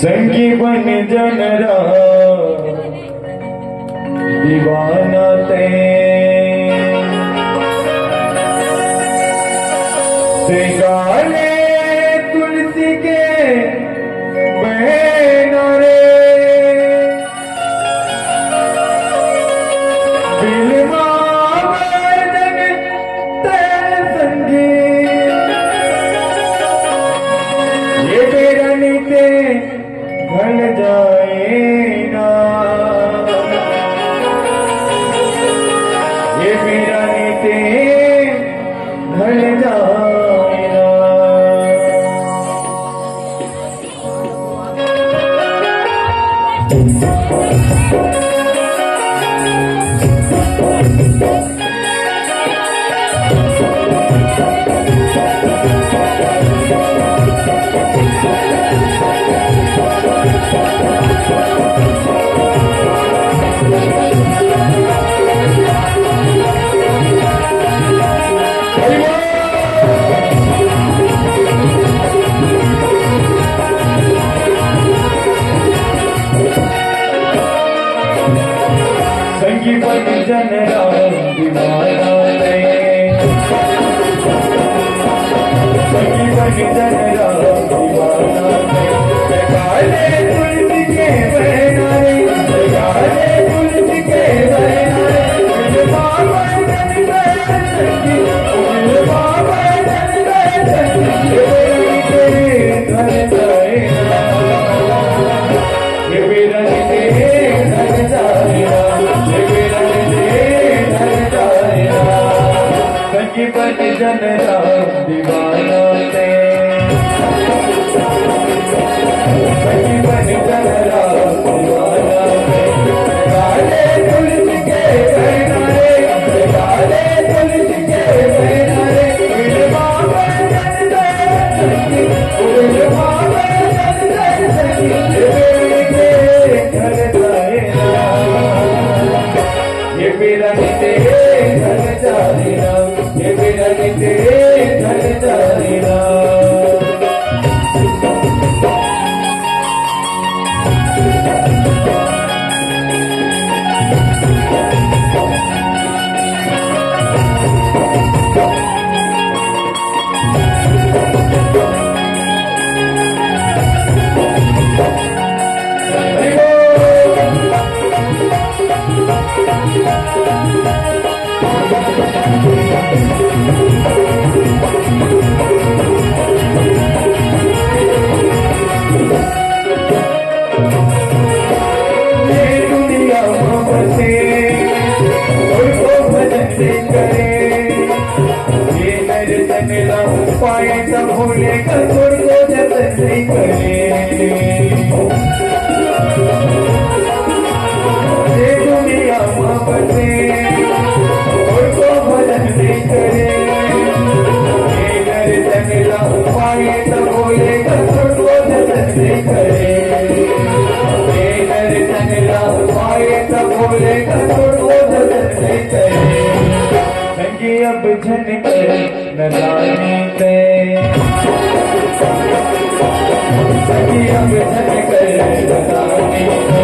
संगी बन जनरा दीवाना ते गाले तुलसी के बहना रे बिलवा वर्णन ते संगी ये मेरा नीते ढल जाए ना, ये मेरा नीते ढल जाए ना। संगी बन जनरा दीवाना रे, संगी बन जनरा दीवाना रे, गाले तुलसी के बहना रे, गाले तुलसी के बहना रे, बिलवा वर्णन ते संगी, बिलवा वर्णन ते संगी, ये ढल जाए ना, ये ढल जाए ना, संगी बन जनरा दीवाना ते, संगी बन जनरा दीवाना ते, गाले तुलसी के बहना रे, गाले तुलसी के बहना रे, बिलवा वर्णन ते संगी, बिलवा वर्णन ते संगी, ये ढल जाए ना, ये मेरा नीते ढल जाए ना, ये मेरा नीते ढल जाए ना। पाए तब भोले का छोड़ को जतन नहीं करे, ये दुनिया माँ बसे और को भजन नहीं करे, ये दर्शन लाओ पाए तब भोले का छोड़ को जतन नहीं करे, ये दर्शन लाओ पाए तब भोले का छोड़ को जतन नहीं करे। संगी अब झनक नदानी ते, संगी अब झनक नदानी ते,